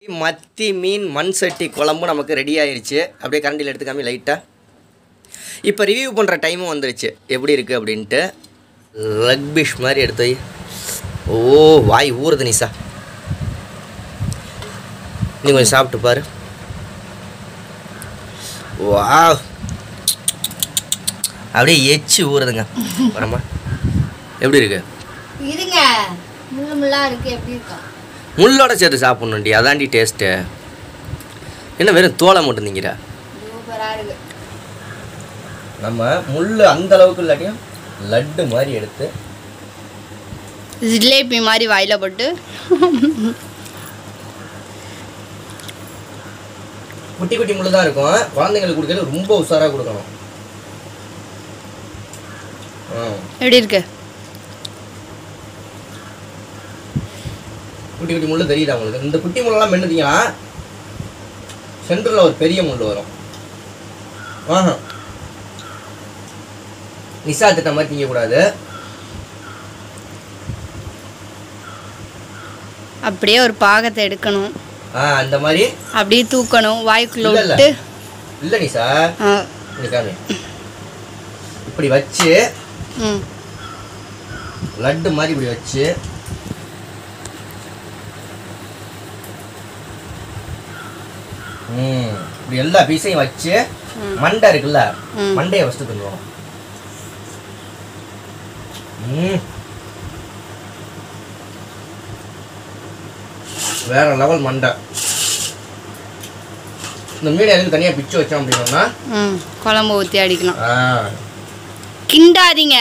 மத்தி மீன் மண் சட்டி குழம்பு நமக்கு ரெடி ஆயிடுச்சு. அப்படியே கரண்டியில் எடுத்துக்காமி லைட்டாக இப்போ ரிவ்யூ பண்ணுற டைமும் வந்துருச்சு எப்படி இருக்குது அப்படின்ட்டு. லக் பிஷ் மாதிரி எடுத்து ஓ வாய் ஊறுது நிஷா, நீ கொஞ்சம் சாப்பிட்டு பாரு. வா அப்படியே எச்சு ஊறுதுங்க. வரமா எப்படி இருக்கு? இருங்க முள்ளு முள்ளா இருக்கு. எப்படி இருக்கா? முள்ளோட சேர்த்து சாப்பிட்ணுண்டி, அதாண்டி டேஸ்ட்டு. என்ன வெறும் தோலை மட்டும் திங்கிற? சூப்பராக இருக்கு. நம்ம முள் அந்த அளவுக்கு இல்லாட்டியும் லட்டு மாதிரி எடுத்து ஜிலேபி மாதிரி வாயில போட்டு குட்டி குட்டி முள்ளு தான் இருக்கும். குழந்தைங்களுக்கு கொடுக்கறது ரொம்ப உஷாராக கொடுக்கணும். எப்படி இருக்கு? குட்டி குட்டி முள்ளு தெரியுதா உங்களுக்கு? இந்த குட்டி முள்ளெல்லாம் மென்னுதீங்கன்னா சென்டரில் ஒரு பெரிய முள் வரும். நிஷா திட்ட மாதிரி திங்கக்கூடாது. அப்படியே ஒரு பாகத்தை எடுக்கணும். அந்த மாதிரி அப்படியே தூக்கணும் வாய்க்குள்ள விட்டு. இல்லை நிஷா, இப்படி வச்சு லட்டு மாதிரி இப்படி வச்சு இப்படி எல்லா பீஸையும் வச்சு மண்டை இருக்குல்ல, மண்டையை ஃபஸ்ட்டு தந்துடுவோம். வேற லெவல் மண்டை. இந்த மீன் எதுக்கு தனியாக பிச்சு வச்சோம் அப்படின்னா குழம்பு ஊற்றி அடிக்கலாம். கிண்டாதீங்க,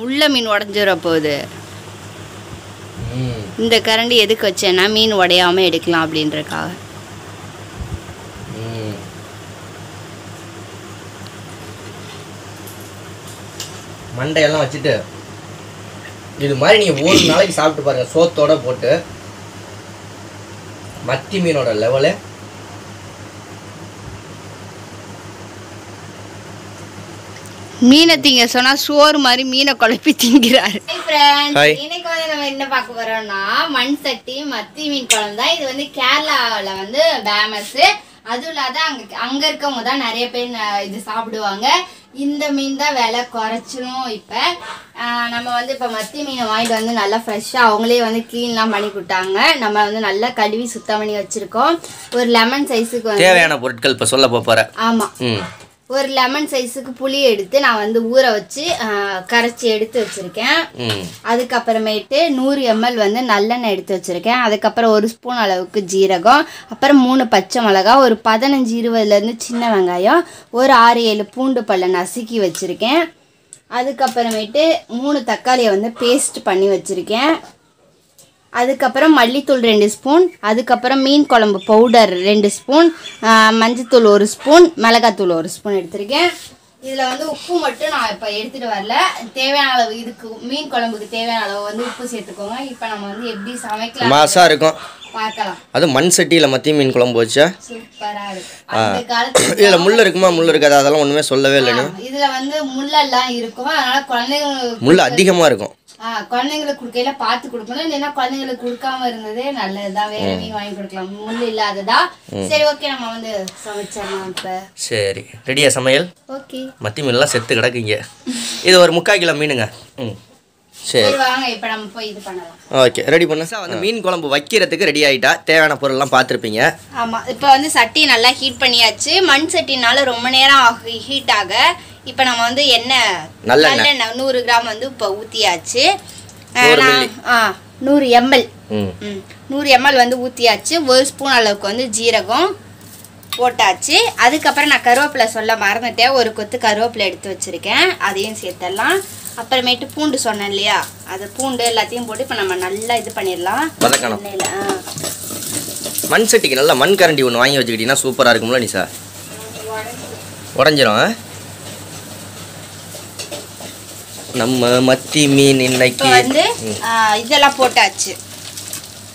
உள்ள மீன் உடஞ்சிட போகுது. இந்த கரண்டி எதுக்கு வச்சேன்னா மீன் உடையாம எடுக்கலாம் அப்படின்றக்காக. மண்டையெல்லாம் வச்சுட்டு இது மாதிரி நீங்கள் ஒரு நாளைக்கு சாப்பிட்டு பாருங்கள் சோத்தோட போட்டு. மத்தி மீனோட லெவலு மீனை திங்க சொன்னா சோறு மாதிரி மீனை குழப்பி திங்கிறாரு. இன்னைக்கு வந்து நம்ம என்ன பார்க்க போறோம்னா மண் சட்டி மத்தி மீன் குழம்பு தான். இது வந்து கேரளாவில் வந்து ஃபேமஸ். அதுவும் இல்லாத அங்க இருக்கவங்க தான் நிறைய பேர் இது சாப்பிடுவாங்க. இந்த மீன் தான் விலை குறைச்சிரும். இப்போ நம்ம வந்து இப்போ மத்தி மீனை வாங்கிட்டு வந்து நல்லா ஃப்ரெஷ்ஷாக அவங்களே வந்து க்ளீன்லாம் பண்ணி கொடுத்தாங்க. நம்ம வந்து நல்லா கழுவி சுத்தம் பண்ணி வச்சுருக்கோம். ஒரு லெமன் சைஸுக்கு வந்து தேவையான பொருட்கள் இப்போ சொல்ல போகிறேன். ஆமாம், ஒரு லெமன் சைஸுக்கு புளி எடுத்து நான் வந்து ஊற வச்சு கரைச்சி எடுத்து வச்சுருக்கேன். அதுக்கப்புறமேட்டு 100 ml வந்து நல்லெண்ணெய் எடுத்து வச்சுருக்கேன். அதுக்கப்புறம் 1 ஸ்பூன் அளவுக்கு ஜீரகம், அப்புறம் 3 பச்சை மிளகா, ஒரு 15-20 சின்ன வெங்காயம், ஒரு 6-7 பூண்டு பல்லை நசுக்கி வச்சுருக்கேன். அதுக்கப்புறமேட்டு 3 தக்காளியை வந்து பேஸ்ட் பண்ணி வச்சுருக்கேன். அதுக்கப்புறம் மல்லித்தூள் 2 ஸ்பூன், அதுக்கப்புறம் மீன் குழம்பு பவுடர் 2 ஸ்பூன், மஞ்சத்தூள் 1 ஸ்பூன், மிளகாத்தூள் 1 ஸ்பூன் எடுத்திருக்கேன். இதில் வந்து உப்பு மட்டும் நான் இப்போ எடுத்துகிட்டு வரல. தேவையான அளவு இதுக்கு மீன் குழம்புக்கு தேவையான அளவு வந்து உப்பு சேர்த்துக்கோங்க. இப்போ நம்ம வந்து எப்படி சமைக்கலாம் மாசாக இருக்கும் பார்க்கலாம். அது மண் சட்டியில் மத்தி மீன் குழம்பு வச்சா சூப்பராக இருக்கும். அந்த காலத்தில் இதில் முள் இருக்குமா முள் இருக்காது அதெல்லாம் ஒன்றுமே சொல்லவே இல்லை. இதில் வந்து முள்ளெல்லாம் இருக்கும். அதனால் குழந்தைங்களுக்கு முள் அதிகமாக இருக்கும். குழந்தைங்களுக்கு கொடுக்கையில பார்த்து கொடுக்கணும். இல்லைன்னா குழந்தைங்களுக்கு கொடுக்காம இருந்ததே நல்லதுதான். வேற மீன் வாங்கி கொடுக்கலாம் முள் இல்லாததா. சரி ஓகே, நம்ம வந்து சமைச்சிடலாம். இப்போ சரி ரெடியா சமையல்? ஓகே. மத்தி மீன்லாம் செத்து கிடக்குங்க. இது ஒரு 3/4 கிலோ மீனுங்க. சரி வாங்க இப்போ நம்ம போய் இது பண்ணலாம். ஓகே ரெடி பண்ண வந்து மீன் குழம்பு வைக்கிறதுக்கு ரெடி ஆகிட்டா. தேவையான பொருள்லாம் பார்த்துருப்பீங்க. ஆமாம், இப்போ வந்து சட்டி நல்லா ஹீட் பண்ணியாச்சு. மண் சட்டினால ரொம்ப நேரம் ஹீட் ஆக இப்போ நம்ம வந்து எண்ணெய் நல்லெண்ணெய் 100 கிராம் வந்து இப்போ ஊற்றியாச்சு. 100 ml 100 ml வந்து ஊற்றியாச்சு. 1 ஸ்பூன் அளவுக்கு வந்து ஜீரகம் போட்டாச்சு. அதுக்கப்புறம் நான் கருவேப்பிலை சொல்ல மறந்துட்டேன். ஒரு கொத்து கருவேப்பிலை எடுத்து வச்சுருக்கேன், அதையும் சேர்த்துடலாம். அப்புறமேட்டு பூண்டு சொன்னேன் இல்லையா, அது பூண்டு எல்லாத்தையும் போட்டு இப்போ நம்ம நல்லா இது பண்ணிடலாம். மண் சட்டிக்கு நல்லா மண் கரண்டி ஒன்று வாங்கி வச்சுக்கிட்டீங்கன்னா சூப்பராக இருக்கும்ல நிஷா? உடஞ்சிரும். நம்ம மத்தி மீன் இன்னைக்கு வந்து இதெல்லாம் போட்டாச்சு.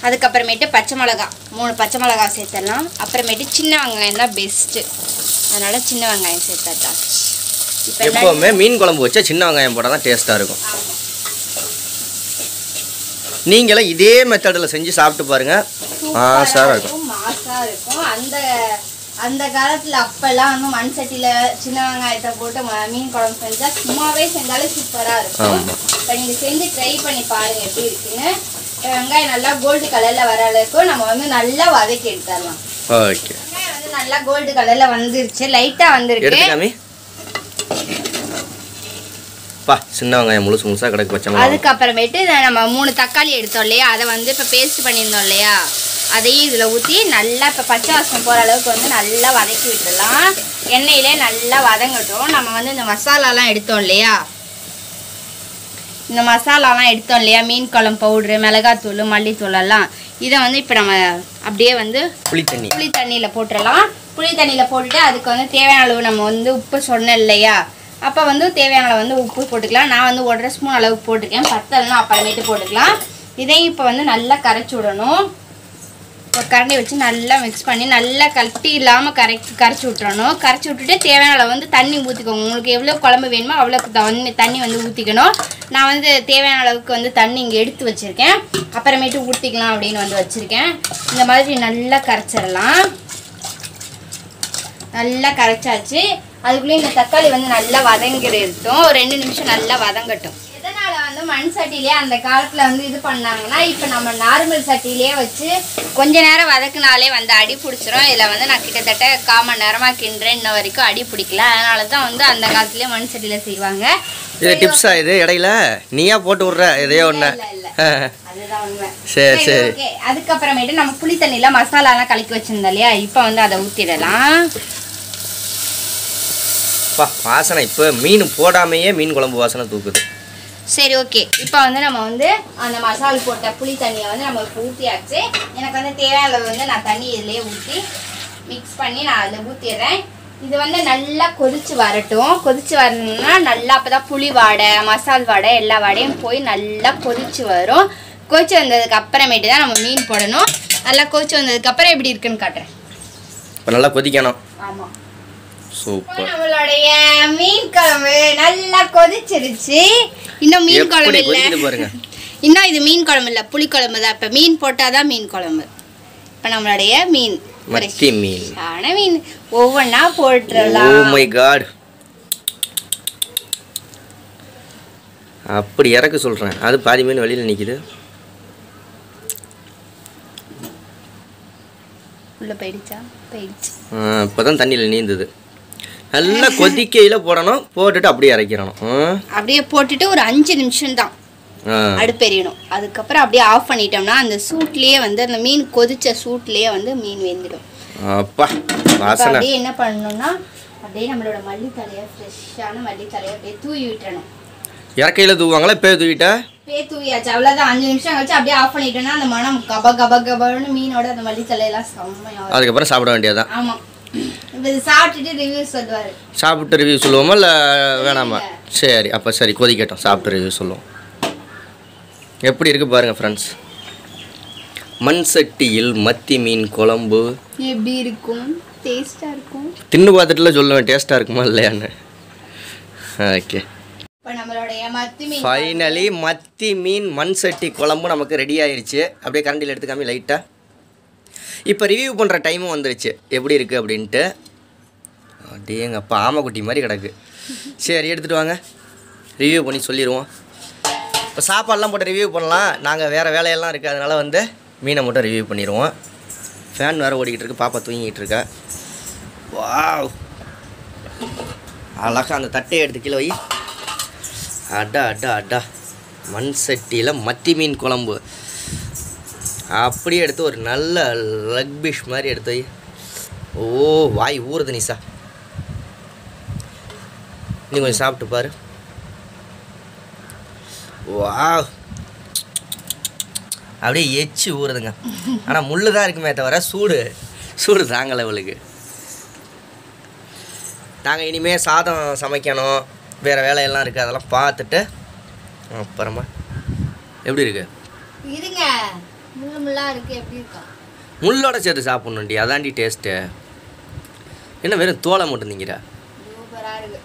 அதுக்கப்புறமேட்டு பச்சை மிளகா 3 பச்சை மிளகா சேர்த்துடலாம். அப்புறமேட்டு சின்ன வெங்காயம் தான் பெஸ்ட்டு, அதனால் சின்ன வெங்காயம் சேர்த்தாச்சா. எப்போவுமே மீன் குழம்பு வச்சா சின்ன வெங்காயம் போட்டால் தான் டேஸ்ட்டாக இருக்கும். நீங்களும் இதே மெத்தடில் செஞ்சு சாப்பிட்டு பாருங்கள். சாராக இருக்கும். மாசாக இருக்கும். அந்த காலத்தில் அப்போல்லாம் வந்து மண் சட்டியில் சின்ன வெங்காயத்தை போட்டு மீன் குழம்பு செஞ்சால் சும்மாவே செஞ்சாலே சூப்பராக இருக்கும். இப்போ நீங்கள் செஞ்சு ட்ரை பண்ணி பாருங்கள் எப்படி இருக்குன்னு. வெங்காயம் நல்லா கோல்டு கலரில் வர அளவுக்கு நம்ம வந்து நல்லா வதக்கி எடுத்துடலாம். ஓகே. வெங்காயம் வந்து நல்லா கோல்டு கலரில் வந்துருச்சு, லைட்டாக வந்துருக்கு. சின்ன வெங்காயம் முழுசு முழுசாக கிடக்கு பச்சை. அதுக்கப்புறமேட்டு நம்ம 3 தக்காளி எடுத்தோம் இல்லையா, அதை வந்து இப்போ பேஸ்ட் பண்ணியிருந்தோம் இல்லையா, அதையும் இதில் ஊற்றி நல்லா இப்போ பச்சை வாசனை போகிற அளவுக்கு வந்து நல்லா வதக்கி விட்டுடலாம். எண்ணெயிலே நல்லா வதங்கட்டும். நம்ம வந்து இந்த மசாலாலாம் எடுத்தோம் இல்லையா, மீன் குழம்பு பவுட்ரு, மிளகாத்தூள், மல்லித்தூள் எல்லாம், இதை வந்து இப்போ நம்ம அப்படியே வந்து புளி தண்ணியில் போட்டுடலாம். புளி தண்ணியில் போட்டுட்டு அதுக்கு வந்து தேவையான அளவு நம்ம வந்து உப்பு சொன்னேன் இல்லையா, அப்போ வந்து தேவையான அளவு வந்து உப்பு போட்டுக்கலாம். நான் வந்து 1.5 ஸ்பூன் அளவுக்கு போட்டிருக்கேன், பத்தலைன்னா அப்புறமேட்டு போட்டுக்கலாம். இதையும் இப்போ வந்து நல்லா கரைச்சி விடணும். ஒரு கரண்டி வச்சு நல்லா மிக்ஸ் பண்ணி நல்லா கட்டி இல்லாமல் கரைச்சி விட்டுறணும். கரைச்சி விட்டுட்டு தேவையான அளவு வந்து தண்ணி ஊற்றிக்கோங்க. உங்களுக்கு எவ்வளோ குழம்பு வேணுமோ அவ்வளோக்கு தண்ணி வந்து ஊற்றிக்கணும். நான் வந்து தேவையான அளவுக்கு வந்து தண்ணி இங்கே எடுத்து வச்சுருக்கேன், அப்புறமேட்டு ஊற்றிக்கலாம் அப்படின்னு வந்து வச்சுருக்கேன். இந்த மாதிரி நல்லா கரைச்சிடலாம். நல்லா கரைச்சாச்சு. அதுக்குள்ளே இந்த தக்காளி வந்து நல்லா வதங்கிடும். ஒரு 2 நிமிஷம் நல்லா வதங்கட்டும். எதனால் வந்து மண் சட்டிலே அந்த காலத்தில் வந்து இது பண்ணாங்கன்னா, இப்போ நம்ம நார்மல் சட்டிலே வச்சு கொஞ்ச நேரம் வதக்குனாலே வந்து அடி பிடிச்சிரும். இதில் வந்து நான் கிட்டத்தட்ட 1/4 மணி நேரமாக கிண்டுறேன், இன்ன வரைக்கும் அடி பிடிக்கல. அதனால தான் வந்து அந்த காலத்துலேயே மண் சட்டியில் செய்வாங்க. இது டிப்ஸா? இது இடையில நீயா போட்டு விட்ற எதையோ ஒன்று? அதுதான் உண்மை. சரி சரி. ஓகே. அதுக்கப்புறமேட்டு நம்ம புளி தண்ணியில் மசாலாலாம் கலக்கி வச்சுருந்தோம் இல்லையா, இப்போ வந்து அதை ஊற்றிடலாம். வாசனை இப்போ மீன் போடாமையே மீன் குழம்பு வாசனை தூக்குது. சரி, ஓகே. இப்போ வந்து நம்ம வந்து அந்த மசால் போட்ட புளி தண்ணியை வந்து நம்ம இப்போ ஊற்றியாச்சு. எனக்கு வந்து தேவையான அளவு வந்து நான் தண்ணி இதிலேயே ஊற்றி மிக்ஸ் பண்ணி நான் அதில் ஊற்றிடுறேன். இது வந்து நல்லா கொதிச்சு வரட்டும். கொதிச்சு வரணும்னா நல்லா அப்போ தான் புளி வாடை, மசால் வாடை, எல்லா வாடையும் போய் நல்லா கொதிச்சு வரும். கொதிச்சு வந்ததுக்கு அப்புறமேட்டு தான் நம்ம மீன் போடணும். நல்லா கொதிச்சு வந்ததுக்கப்புறம் எப்படி இருக்குன்னு காட்டுறேன். இப்போ நல்லா கொதிக்கணும். ஆமாம், சூப்பர். நம்மளுடைய மீன் குழம்பு நல்லா கொதிச்சிருச்சு. இன்னும் மீன் குழம்பு இல்லை, இன்னும் இது மீன் குழம்பு இல்லை, புளி குழம்பு தான். இப்போ மீன் போட்டாதான் மீன் குழம்பு. இப்போ நம்மளுடைய மீன் மத்தி மீன், மீன் ஒவ்வொன்றா போட்டுடலாம். ஓ மை காட், அப்படி இறக்க சொல்கிறேன். அது பாதி மீன் வெளியில் நிற்கிது. உள்ள போயிடுச்சா? போயிடுச்சு. இப்போ தான் தண்ணியில் நீந்தது. நல்லா கொதிக்கையில் போடணும், போட்டுட்டு அப்படியே இறக்கிடணும். அப்படியே போட்டுட்டு ஒரு 5 நிமிஷம் தான் அடுப்பெரியணும். அதுக்கப்புறம் அப்படியே ஆஃப் பண்ணிட்டோம்னா அந்த சூட்லேயே வந்து அந்த மீன் கொதிச்ச சூட்லேயே வந்து மீன் வெந்துடும். அப்பா வாசனை. அப்படியே என்ன பண்ணணும்னா அப்படியே நம்மளோட மல்லித்தலையை, ஃப்ரெஷ்ஷான மல்லித்தலையை அப்படியே தூவி விட்டுறணும். இறக்கையில் தூவாங்களா? இப்போ தூவிட்டா தூவியாச்சு, அவ்வளோதான். 5 நிமிஷம் கழிச்சு அப்படியே ஆஃப் பண்ணிட்டோம்னா அந்த மனம் கப கப கபன்னு மீனோட அந்த மல்லித்தலையெல்லாம் செம்மையாக. அதுக்கப்புறம் சாப்பிட வேண்டியதான். ஆமாம், இப்போ சாப்பிட்டுட்டு ரிவ்யூ சொல்லுவார். சாப்பிட்டு ரிவ்யூ சொல்லுவோமா இல்லை வேணாமா? சரி, அப்போ சரி, கொதிக்கட்டும், சாப்பிட்டு ரிவ்யூ சொல்லுவோம். எப்படி இருக்குது பாருங்கள் ஃப்ரெண்ட்ஸ். மண் சட்டியில் மத்தி மீன் குழம்பு எப்படி இருக்கும்? டேஸ்ட்டாக இருக்கும். தின்னு பார்த்துட்டுல சொல்லுவேன் டேஸ்ட்டாக இருக்குமா இல்லையான்னு. ஓகே, இப்போ நம்மளுடைய மத்தி மீன் ஃபைனலி மத்தி மீன் மண் சட்டி குழம்பு நமக்கு ரெடி ஆயிடுச்சு. அப்படியே கரண்டியில் எடுத்துக்காமி லைட்டாக. இப்போ ரிவ்யூ பண்ணுற டைமும் வந்துருச்சு எப்படி இருக்குது அப்படின்ட்டு. அப்படியே எங்கள் அப்பா ஆமைக்குட்டி மாதிரி கிடக்கு. சரி, எடுத்துகிட்டு வாங்க, ரிவ்யூ பண்ணி சொல்லிடுவோம். இப்போ சாப்பாடெலாம் போட்டு ரிவ்யூ பண்ணலாம். நாங்கள் வேறு வேலையெல்லாம் இருக்குது, அதனால் வந்து மீனை மட்டும் ரிவ்யூ பண்ணிடுவோம். ஃபேன் வேறு ஓடிக்கிட்டு இருக்கு, பாப்பா தூங்கிக்கிட்டு இருக்கா. வாவ், அழகாக அந்த தட்டையை எடுத்து கீழே வை. அடா அடா அடா, மண் சட்டியில் மத்தி மீன் குழம்பு அப்படியே எடுத்து ஒரு நல்ல லக் பீஸ் மாதிரி எடுத்து வை. ஓ, வாய் ஊறுது நிஷா, நீ கொஞ்சம் சாப்பிட்டு பாரு. வாவ், அப்படியே எச்சு ஊறுதுங்க. ஆனால் முள்ளு தான் இருக்குமே தவிர சூடு தாங்கலை அவளுக்கு. நாங்கள் இனிமேல் சாதம் சமைக்கணும், வேறு வேலையெல்லாம் இருக்குது, அதெல்லாம் பார்த்துட்டு அப்புறமா. எப்படி இருக்கு? இருங்க, முள்ளாக இருக்குது. எப்படி இருக்கா? முள்ளோட சேர்த்து சாப்பிட்ணுண்டி, அதாண்டி டேஸ்ட்டு. என்ன வெறும் தோலை மட்டும் திங்கிற? சூப்பராக இருக்கு.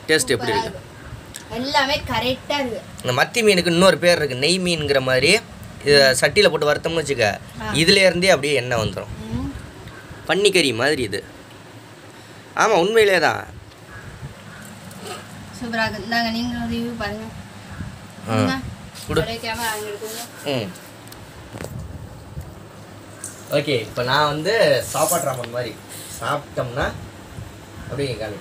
டேஸ்ட் எப்படி இருக்கு? எல்லாமே கரெக்டாக இருக்குது. இந்த மத்தி மீனுக்கு இன்னொரு பேர் இருக்குது, நெய் மீன்கிற மாதிரி. இதை சட்டியில் போட்டு வறுத்தோம்னு வச்சுக்க இதுலேருந்தே அப்படியே எண்ணெய் வந்துடும். பன்னிக்கறி மாதிரி இது. ஆமாம், உண்மையிலே தான் சூப்பராக இருந்தாங்க. நீங்கள் ரிவ்யூ பாருங்கள். ஓகே, இப்போ நான் வந்து சாப்பாடு ராமன் மாதிரி சாப்பிட்டோம்னா அப்படியே காமி.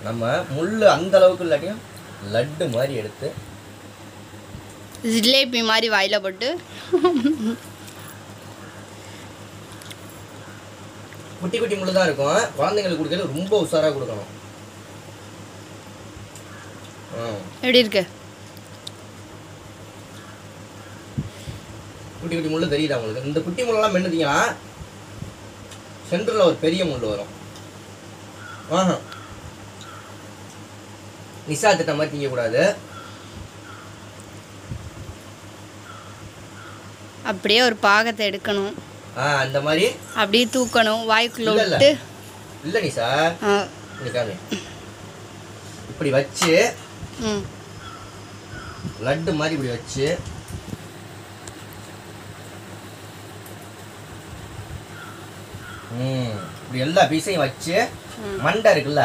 நம்ம முள் அந்த அளவுக்கு இல்லாட்டியும் லட்டு மாதிரி எடுத்து ஜிலேபி மாதிரி வாயில போட்டு குட்டி குட்டி முள்ளு தான் இருக்கும். குழந்தைங்களுக்கு கொடுக்கறது ரொம்ப உஷாராக கொடுக்கணும். எப்படி இருக்கு? குட்டி குட்டி முள்ளு தெரியுதா உங்களுக்கு? இந்த குட்டி முள்ளெல்லாம் மென்னுதீங்கன்னா சென்டரில் ஒரு பெரிய முள் வரும். நிசா திட்ட மாதிரி திங்கக்கூடாது. அப்படியே ஒரு பாகத்தை எடுக்கணும். அந்த மாதிரி அப்படியே தூக்கணும் வாய்க்குள்ள விட்டு. இல்லை நிசா, இப்படி வச்சு லட்டு மாதிரி இப்படி வச்சு இப்படி எல்லா பீஸையும் வச்சு மண்டை இருக்குல்ல,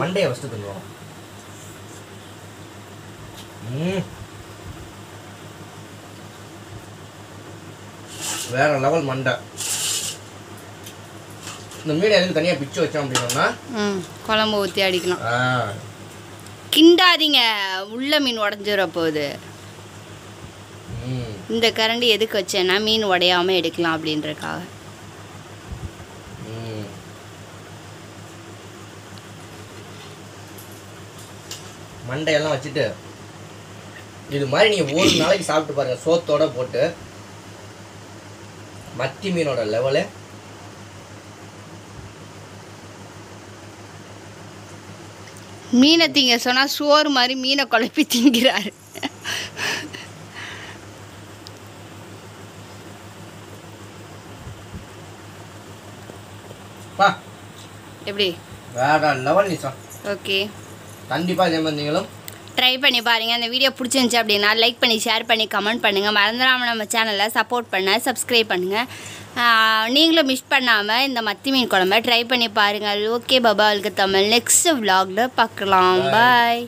மண்டையை ஃபஸ்ட்டு தந்துடுவோம். வேற லெவல் மண்டை. இந்த மீனை எதுக்கு தனியாக பிச்சு வச்சோம் அப்படின்னா குழம்பு ஊற்றி அடிக்கலாம். கிண்டாதீங்க, உள்ள மீன் உடஞ்சிட போகுது. இந்த கரண்டி எதுக்கு வச்சேன்னா மீன் உடையாமல் எடுக்கலாம் அப்படின்றக்காக. மண்டையெல்லாம் வச்சுட்டு இது மாதிரி நீங்கள் ஒரு நாளைக்கு சாப்பிட்டு பாருங்கள் சோத்தோட போட்டு. மத்தி மீனோட லெவலு மீனை திங்க சொன்னால் சோறு மாதிரி மீனை குழப்பி திங்கிறாரு. எப்படி வேற லெவல் நிசா. ஓகே, கண்டிப்பாக இதே மாதிரி நீங்களும் ட்ரை பண்ணி பாருங்கள். இந்த வீடியோ பிடிச்சிருந்துச்சி அப்படின்னா லைக் பண்ணி ஷேர் பண்ணி கமெண்ட் பண்ணுங்கள். மறந்துடாமல் நம்ம சேனலை சப்போர்ட் பண்ண சப்ஸ்கிரைப் பண்ணுங்கள். நீங்களும் மிஸ் பண்ணாமல் இந்த மத்தி மீன் குழம்பை ட்ரை பண்ணி பாருங்கள். ஓகே, பபாலுக்கு தமிழ் நெக்ஸ்ட் vlogல பார்க்கலாம். பாய்.